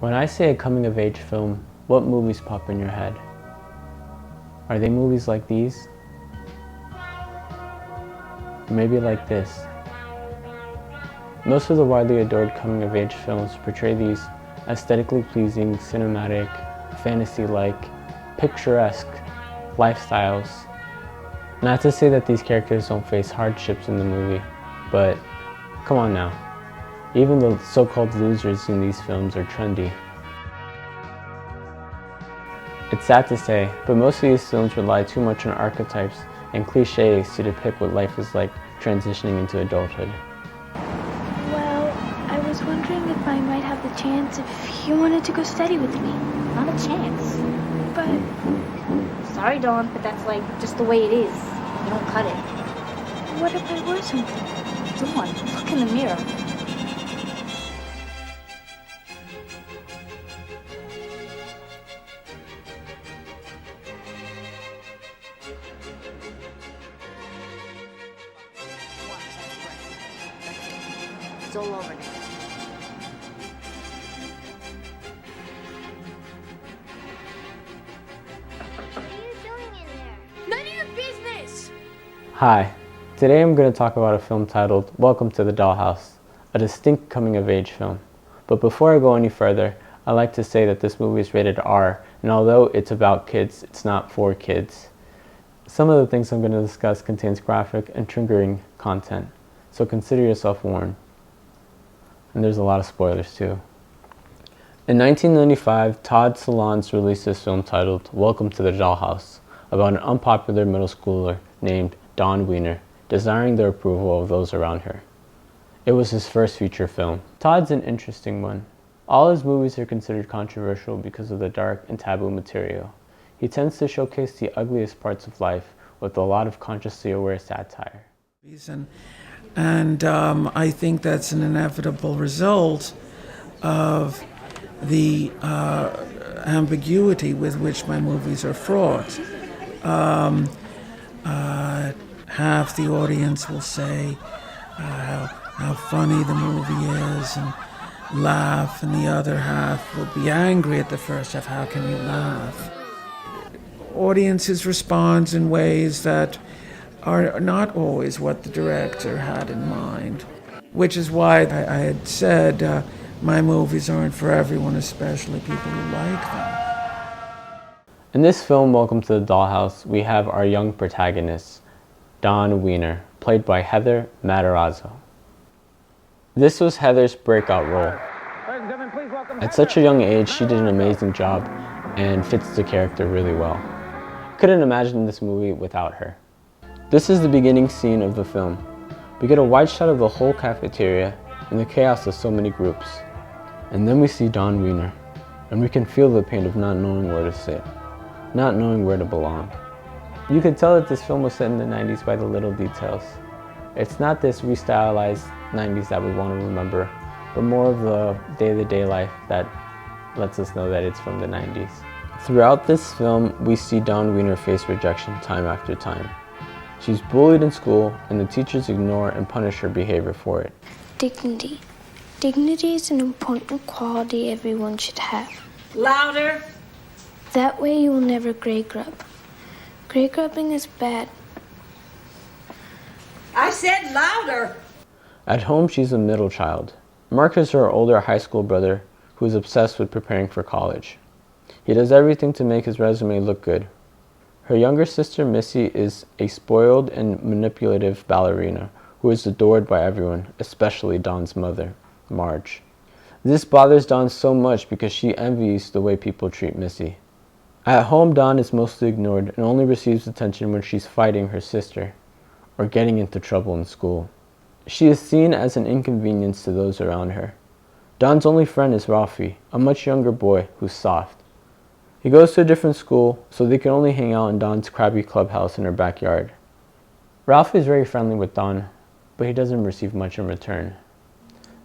When I say a coming-of-age film, what movies pop in your head? Are they movies like these? Maybe like this. Most of the widely adored coming-of-age films portray these aesthetically pleasing, cinematic, fantasy-like, picturesque lifestyles. Not to say that these characters don't face hardships in the movie, but come on now. Even the so-called losers in these films are trendy. It's sad to say, but most of these films rely too much on archetypes and cliches to depict what life is like transitioning into adulthood. Well, I was wondering if I might have the chance if you wanted to go study with me. Not a chance. But Sorry, Dawn, but that's like just the way it is. You don't cut it. what if I were something? Dawn, look in the mirror. It's all over now. What are you doing in there? None of your business! Hi, today I'm going to talk about a film titled Welcome to the Dollhouse, a distinct coming-of-age film. But before I go any further, I'd like to say that this movie is rated R, and although it's about kids, it's not for kids. Some of the things I'm going to discuss contains graphic and triggering content, so consider yourself warned. And there's a lot of spoilers too. In 1995, Todd Solondz released this film titled Welcome to the Dollhouse, about an unpopular middle schooler named Dawn Wiener, desiring the approval of those around her. It was his first feature film. Todd's an interesting one. All his movies are considered controversial because of the dark and taboo material. He tends to showcase the ugliest parts of life with a lot of consciously aware satire. And I think that's an inevitable result of the ambiguity with which my movies are fraught. Half the audience will say how funny the movie is and laugh, and the other half will be angry at the first half. How can you laugh? Audiences respond in ways that are not always what the director had in mind, which is why I had said my movies aren't for everyone, especially people who like them. In this film, Welcome to the Dollhouse, we have our young protagonist, Dawn Wiener, played by Heather Matarazzo. This was Heather's breakout role. At such a young age, she did an amazing job and fits the character really well. Couldn't imagine this movie without her. This is the beginning scene of the film. We get a wide shot of the whole cafeteria and the chaos of so many groups. And then we see Dawn Wiener, and we can feel the pain of not knowing where to sit, not knowing where to belong. You could tell that this film was set in the 90s by the little details. It's not this restylized 90s that we want to remember, but more of the day-to-day life that lets us know that it's from the 90s. Throughout this film, we see Dawn Wiener face rejection time after time. She's bullied in school, and the teachers ignore and punish her behavior for it. Dignity. Dignity is an important quality everyone should have. Louder! That way you will never grey grub. Grey grubbing is bad. I said louder! At home, she's a middle child. Mark is her older high school brother who is obsessed with preparing for college. He does everything to make his resume look good. Her younger sister, Missy, is a spoiled and manipulative ballerina who is adored by everyone, especially Dawn's mother, Marge. This bothers Dawn so much because she envies the way people treat Missy. At home, Dawn is mostly ignored and only receives attention when she's fighting her sister or getting into trouble in school. She is seen as an inconvenience to those around her. Dawn's only friend is Ralphie, a much younger boy who's soft. He goes to a different school, so they can only hang out in Dawn's crabby clubhouse in her backyard. Ralphie is very friendly with Dawn, but he doesn't receive much in return.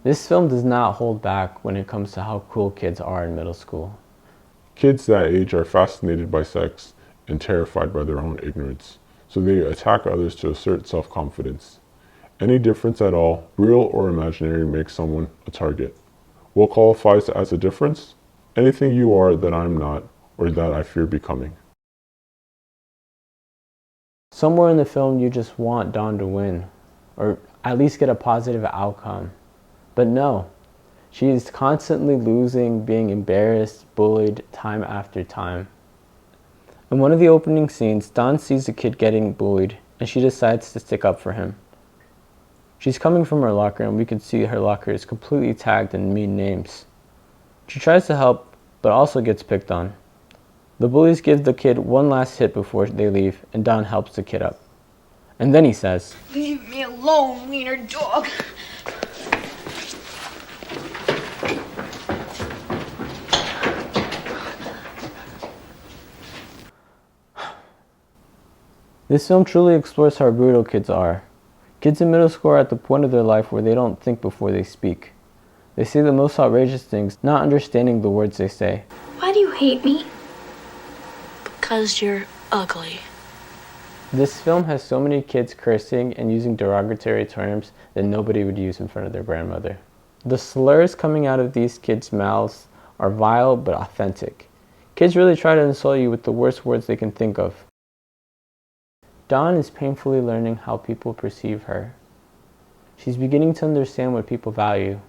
This film does not hold back when it comes to how cruel kids are in middle school. Kids that age are fascinated by sex and terrified by their own ignorance, so they attack others to assert self-confidence. Any difference at all, real or imaginary, makes someone a target. What qualifies as a difference? anything you are that I'm not, or that I fear becoming. Somewhere in the film you just want Dawn to win, or at least get a positive outcome. But no, she is constantly losing, being embarrassed, bullied time after time. In one of the opening scenes, Dawn sees a kid getting bullied and she decides to stick up for him. She's coming from her locker and we can see her locker is completely tagged in mean names. She tries to help, but also gets picked on. The bullies give the kid one last hit before they leave, and Dawn helps the kid up. And then he says, Leave me alone, wiener dog. this film truly explores how brutal kids are. Kids in middle school are at the point of their life where they don't think before they speak. They say the most outrageous things, not understanding the words they say. Why do you hate me? Because you're ugly. This film has so many kids cursing and using derogatory terms that nobody would use in front of their grandmother. The slurs coming out of these kids' mouths are vile but authentic. Kids really try to insult you with the worst words they can think of. Dawn is painfully learning how people perceive her. She's beginning to understand what people value.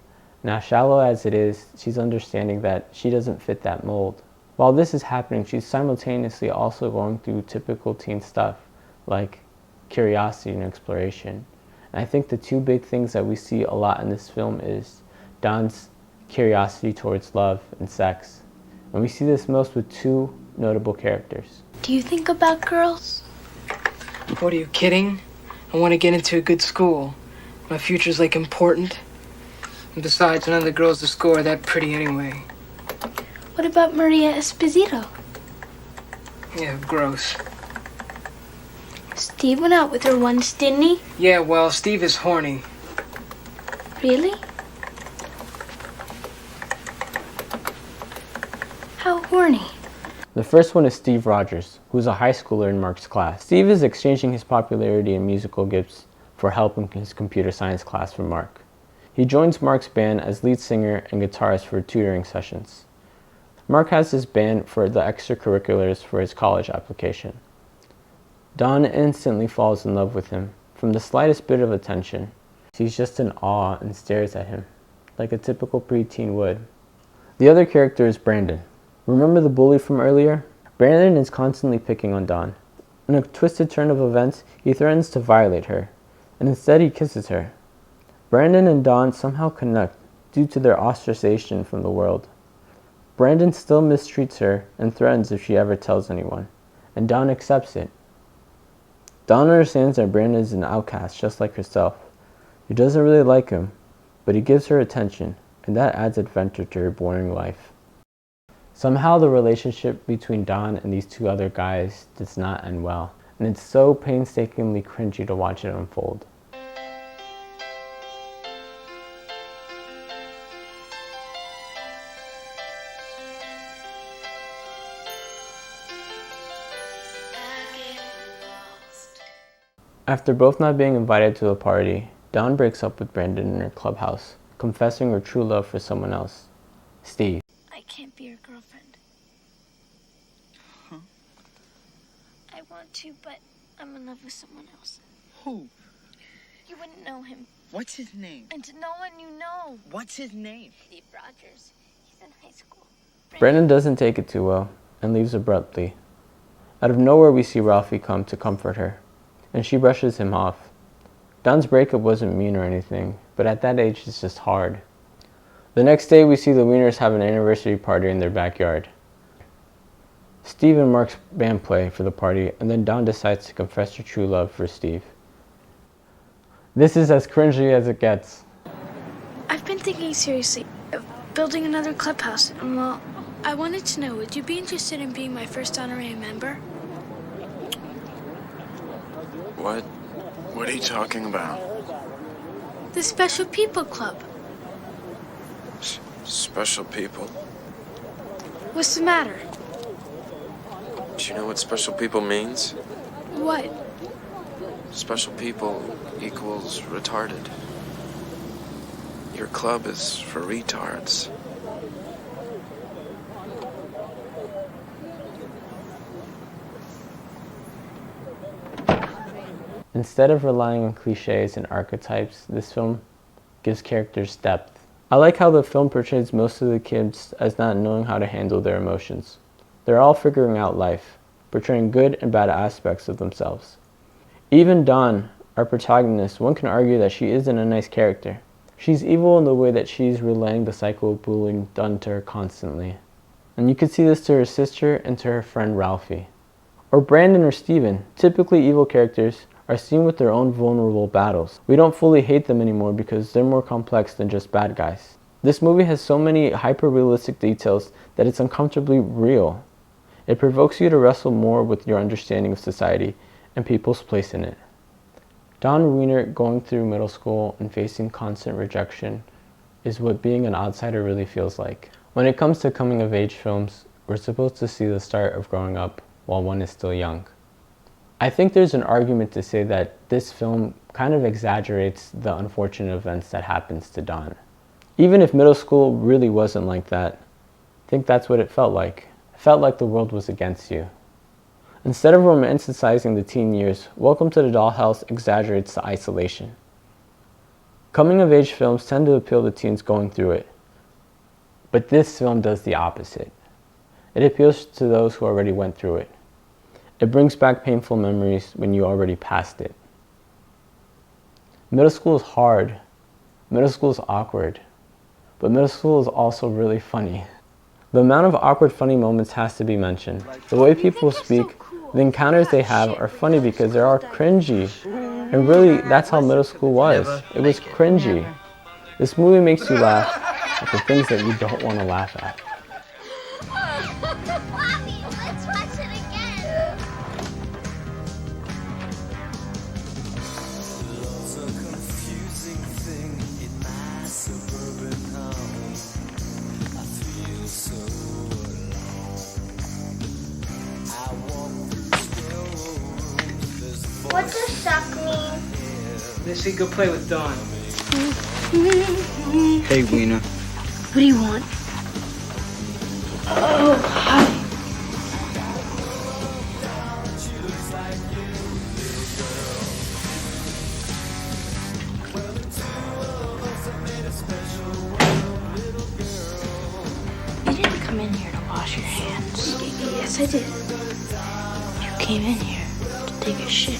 Now, shallow as it is, she's understanding that she doesn't fit that mold. While this is happening, she's simultaneously also going through typical teen stuff, like curiosity and exploration. And I think the two big things that we see a lot in this film is Dawn's curiosity towards love and sex. And we see this most with two notable characters. Do you think about girls? What, are you kidding? I want to get into a good school. My future's like important. And besides, none of the girls at school are that pretty anyway. What about Maria Esposito? Yeah, gross. Steve went out with her once, didn't he? Yeah, well, Steve is horny. Really? How horny? The first one is Steve Rogers, who's a high schooler in Mark's class. Steve is exchanging his popularity and musical gifts for help in his computer science class from Mark. He joins Mark's band as lead singer and guitarist for tutoring sessions. Mark has his band for the extracurriculars for his college application. Dawn instantly falls in love with him. From the slightest bit of attention, she's just in awe and stares at him, like a typical preteen would. The other character is Brandon. Remember the bully from earlier? Brandon is constantly picking on Dawn. In a twisted turn of events, he threatens to violate her, and instead he kisses her. Brandon and Dawn somehow connect due to their ostracization from the world. Brandon still mistreats her and threatens if she ever tells anyone, and Dawn accepts it. Dawn understands that Brandon is an outcast just like herself. He doesn't really like him, but he gives her attention, and that adds adventure to her boring life. Somehow the relationship between Dawn and these two other guys does not end well, and it's so painstakingly cringy to watch it unfold. After both not being invited to the party, Dawn breaks up with Brandon in her clubhouse, confessing her true love for someone else, Steve. I can't be your girlfriend. Huh? I want to, but I'm in love with someone else. Who? You wouldn't know him. What's his name? And no one you know. What's his name? Steve Rogers. He's in high school. Brandon doesn't take it too well and leaves abruptly. Out of nowhere we see Ralphie come to comfort her, and she brushes him off. Dawn's breakup wasn't mean or anything, but at that age it's just hard. The next day we see the Wieners have an anniversary party in their backyard. Steve and Mark's band play for the party, and then Dawn decides to confess her true love for Steve. This is as cringy as it gets. I've been thinking seriously of building another clubhouse, and well, I wanted to know, would you be interested in being my first honorary member? What? What are you talking about? The Special People Club. Special people? What's the matter? Do you know what special people means? What? Special people equals retarded. Your club is for retards. Instead of relying on cliches and archetypes, this film gives characters depth. I like how the film portrays most of the kids as not knowing how to handle their emotions. They're all figuring out life, portraying good and bad aspects of themselves. Even Dawn, our protagonist, one can argue that she isn't a nice character. She's evil in the way that she's relaying the cycle of bullying done to her constantly. And you can see this to her sister and to her friend Ralphie. Or Brandon or Steven, typically evil characters, are seen with their own vulnerable battles. We don't fully hate them anymore because they're more complex than just bad guys. This movie has so many hyper-realistic details that it's uncomfortably real. It provokes you to wrestle more with your understanding of society and people's place in it. Dawn Wiener going through middle school and facing constant rejection is what being an outsider really feels like. When it comes to coming-of-age films, we're supposed to see the start of growing up while one is still young. I think there's an argument to say that this film kind of exaggerates the unfortunate events that happens to Dawn. Even if middle school really wasn't like that, I think that's what it felt like. It felt like the world was against you. Instead of romanticizing the teen years, Welcome to the Dollhouse exaggerates the isolation. Coming-of-age films tend to appeal to teens going through it, but this film does the opposite. It appeals to those who already went through it. It brings back painful memories when you already passed it. Middle school is hard. Middle school is awkward. But middle school is also really funny. The amount of awkward funny moments has to be mentioned. The way people speak, the encounters they have are funny because they're all cringy. And really, that's how middle school was. It was cringy. This movie makes you laugh at the things that you don't want to laugh at. Mommy, let's watch it again. What does suck mean? Missy, go play with Dawn. Hey, Wiener. What do you want? Oh, hi. You didn't come in here to wash your hands. Yes, I did. You came in here to take a shit.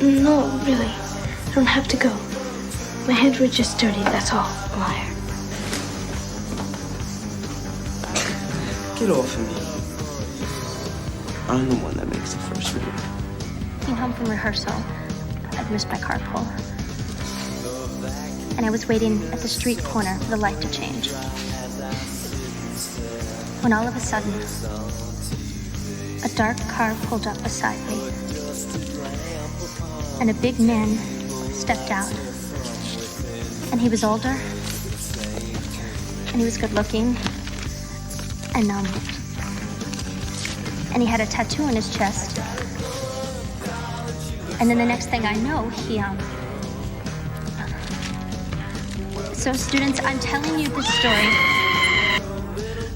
No, really. I don't have to go. My hands were just dirty, that's all. Liar. Get off of me. I'm the one that makes the first move. Came home from rehearsal. I'd missed my carpool. And I was waiting at the street corner for the light to change. When all of a sudden, a dark car pulled up beside me. And a big man stepped out. And he was older. And he was good looking. And he had a tattoo on his chest. And then the next thing I know, So students, I'm telling you this story.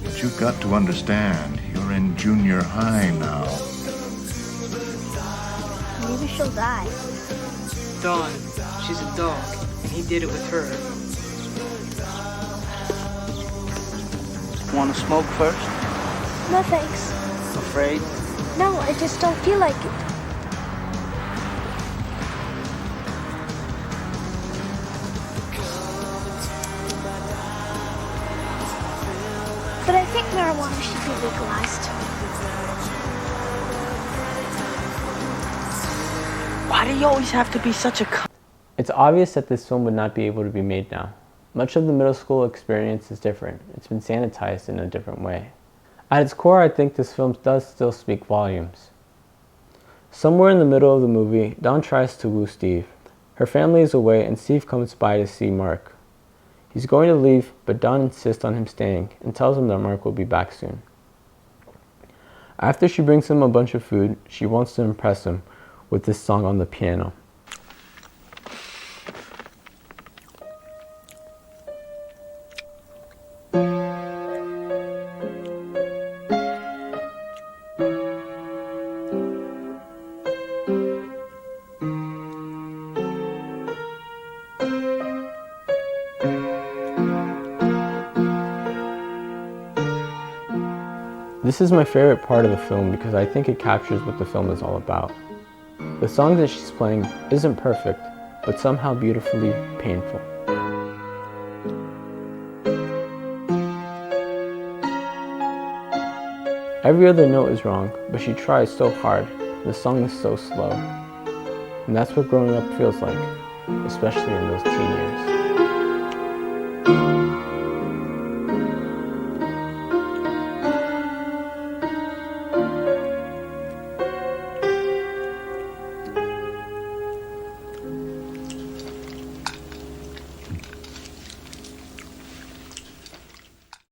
But you've got to understand, you're in junior high now. Maybe she'll die. Dawn, she's a dog, and he did it with her. Want to smoke first? No, thanks. Afraid? No, I just don't feel like it. But I think marijuana should be legalized. Why do you always have to be such a It's obvious that this film would not be able to be made now. Much of the middle school experience is different. It's been sanitized in a different way. At its core, I think this film does still speak volumes. Somewhere in the middle of the movie, Dawn tries to woo Steve. Her family is away and Steve comes by to see Mark. He's going to leave, but Dawn insists on him staying and tells him that Mark will be back soon. After she brings him a bunch of food, she wants to impress him with this song on the piano. This is my favorite part of the film because I think it captures what the film is all about. The song that she's playing isn't perfect, but somehow beautifully painful. Every other note is wrong, but she tries so hard. The song is so slow. And that's what growing up feels like, especially in those teen years.